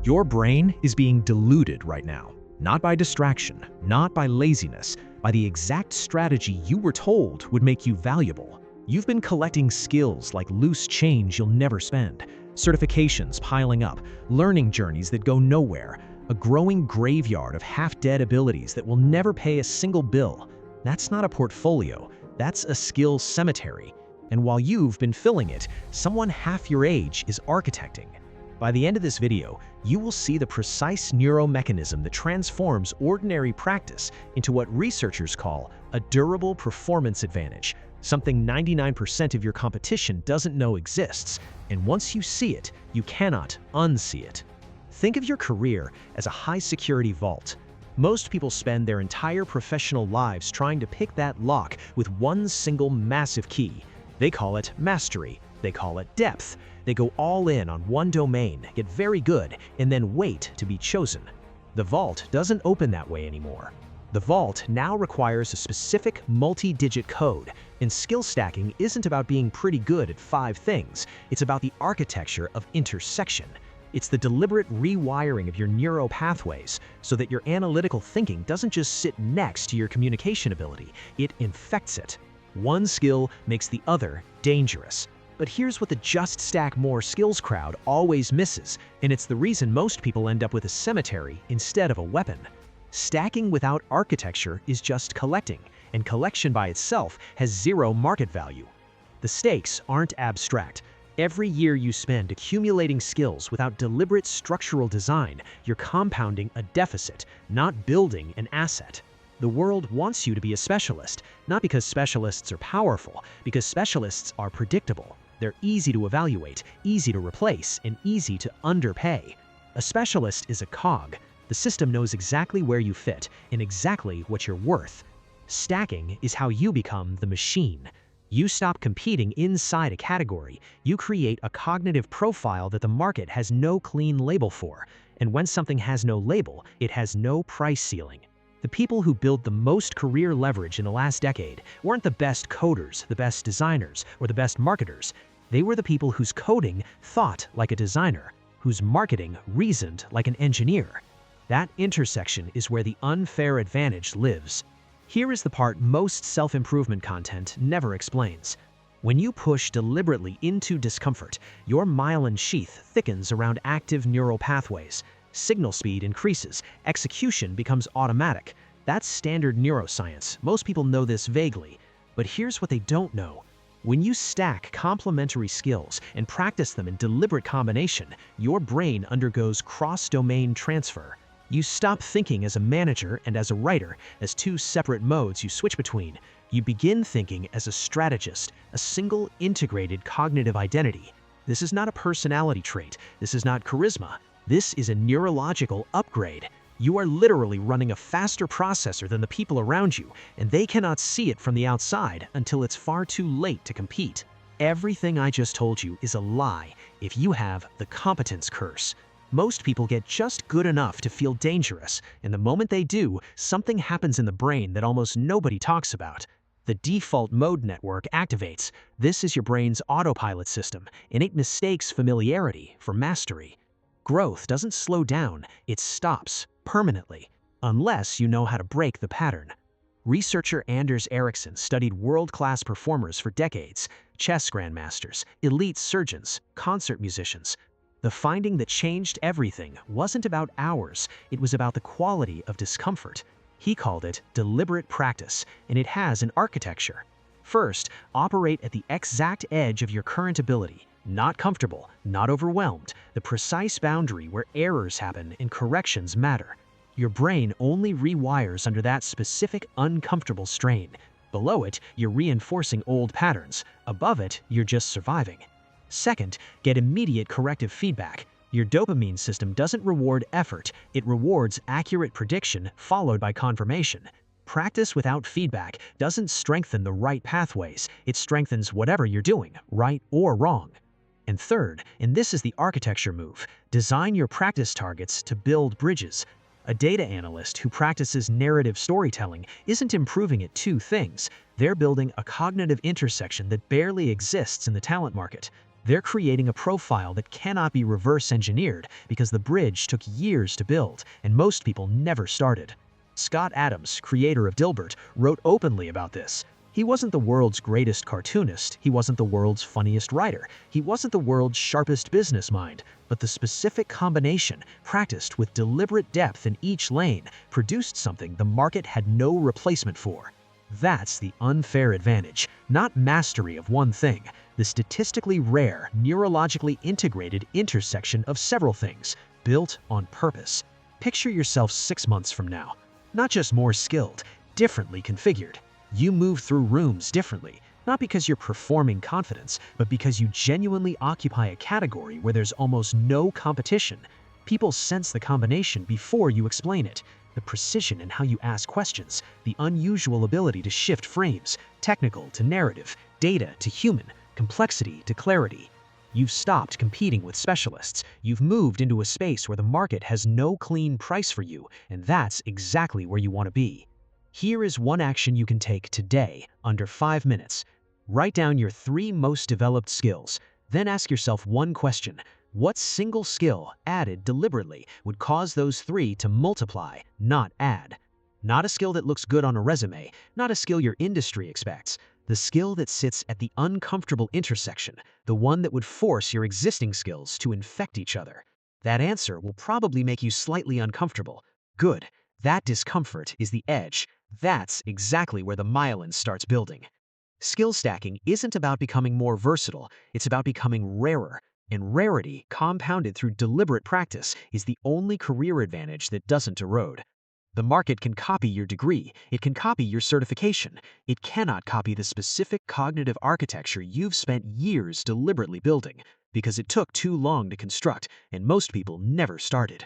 Your brain is being diluted right now, not by distraction, not by laziness, by the exact strategy you were told would make you valuable. You've been collecting skills like loose change you'll never spend, certifications piling up, learning journeys that go nowhere, a growing graveyard of half-dead abilities that will never pay a single bill. That's not a portfolio, that's a skills cemetery. And while you've been filling it, someone half your age is architecting. By the end of this video, you will see the precise neuromechanism that transforms ordinary practice into what researchers call a durable performance advantage, something 99% of your competition doesn't know exists, and once you see it, you cannot unsee it. Think of your career as a high-security vault. Most people spend their entire professional lives trying to pick that lock with one single massive key. They call it mastery, they call it depth. They go all in on one domain, get very good, and then wait to be chosen. The vault doesn't open that way anymore. The vault now requires a specific multi-digit code, and skill stacking isn't about being pretty good at 5 things, it's about the architecture of intersection. It's the deliberate rewiring of your neural pathways so that your analytical thinking doesn't just sit next to your communication ability, it infects it. One skill makes the other dangerous. But here's what the just stack more skills crowd always misses, and it's the reason most people end up with a cemetery instead of a weapon. Stacking without architecture is just collecting, and collection by itself has zero market value. The stakes aren't abstract. Every year you spend accumulating skills without deliberate structural design, you're compounding a deficit, not building an asset. The world wants you to be a specialist, not because specialists are powerful, because specialists are predictable. They're easy to evaluate, easy to replace, and easy to underpay. A specialist is a cog. The system knows exactly where you fit and exactly what you're worth. Stacking is how you become the machine. You stop competing inside a category. You create a cognitive profile that the market has no clean label for. And when something has no label, it has no price ceiling. The people who built the most career leverage in the last decade weren't the best coders, the best designers, or the best marketers. They were the people whose coding thought like a designer, whose marketing reasoned like an engineer. That intersection is where the unfair advantage lives. Here is the part most self-improvement content never explains. When you push deliberately into discomfort, your myelin sheath thickens around active neural pathways. Signal speed increases, execution becomes automatic. That's standard neuroscience. Most people know this vaguely. But here's what they don't know. When you stack complementary skills and practice them in deliberate combination, your brain undergoes cross-domain transfer. You stop thinking as a manager and as a writer, as 2 separate modes you switch between. You begin thinking as a strategist, a single integrated cognitive identity. This is not a personality trait. This is not charisma. This is a neurological upgrade. You are literally running a faster processor than the people around you, and they cannot see it from the outside until it's far too late to compete. Everything I just told you is a lie if you have the competence curse. Most people get just good enough to feel dangerous, and the moment they do, something happens in the brain that almost nobody talks about. The default mode network activates. This is your brain's autopilot system, and it mistakes familiarity for mastery. Growth doesn't slow down, it stops permanently, unless you know how to break the pattern. Researcher Anders Ericsson studied world-class performers for decades, chess grandmasters, elite surgeons, concert musicians. The finding that changed everything wasn't about hours, it was about the quality of discomfort. He called it deliberate practice, and it has an architecture. First, operate at the exact edge of your current ability. Not comfortable, not overwhelmed, the precise boundary where errors happen and corrections matter. Your brain only rewires under that specific uncomfortable strain. Below it, you're reinforcing old patterns. Above it, you're just surviving. Second, get immediate corrective feedback. Your dopamine system doesn't reward effort, it rewards accurate prediction followed by confirmation. Practice without feedback doesn't strengthen the right pathways, it strengthens whatever you're doing, right or wrong. And third, and this is the architecture move, design your practice targets to build bridges. A data analyst who practices narrative storytelling isn't improving at 2 things. They're building a cognitive intersection that barely exists in the talent market. They're creating a profile that cannot be reverse engineered because the bridge took years to build and most people never started. Scott Adams, creator of Dilbert, wrote openly about this. He wasn't the world's greatest cartoonist, he wasn't the world's funniest writer, he wasn't the world's sharpest business mind, but the specific combination, practiced with deliberate depth in each lane, produced something the market had no replacement for. That's the unfair advantage, not mastery of one thing, the statistically rare, neurologically integrated intersection of several things, built on purpose. Picture yourself 6 months from now. Not just more skilled, differently configured. You move through rooms differently, not because you're performing confidence, but because you genuinely occupy a category where there's almost no competition. People sense the combination before you explain it. The precision in how you ask questions, the unusual ability to shift frames, technical to narrative, data to human, complexity to clarity. You've stopped competing with specialists. You've moved into a space where the market has no clean price for you, and that's exactly where you want to be. Here is one action you can take today, under 5 minutes. Write down your 3 most developed skills. Then ask yourself one question. What single skill, added deliberately, would cause those 3 to multiply, not add? Not a skill that looks good on a resume, not a skill your industry expects. The skill that sits at the uncomfortable intersection, the one that would force your existing skills to infect each other. That answer will probably make you slightly uncomfortable. Good. That discomfort is the edge. That's exactly where the myelin starts building. Skill stacking isn't about becoming more versatile, it's about becoming rarer. And rarity, compounded through deliberate practice, is the only career advantage that doesn't erode. The market can copy your degree, it can copy your certification. It cannot copy the specific cognitive architecture you've spent years deliberately building, because it took too long to construct, and most people never started.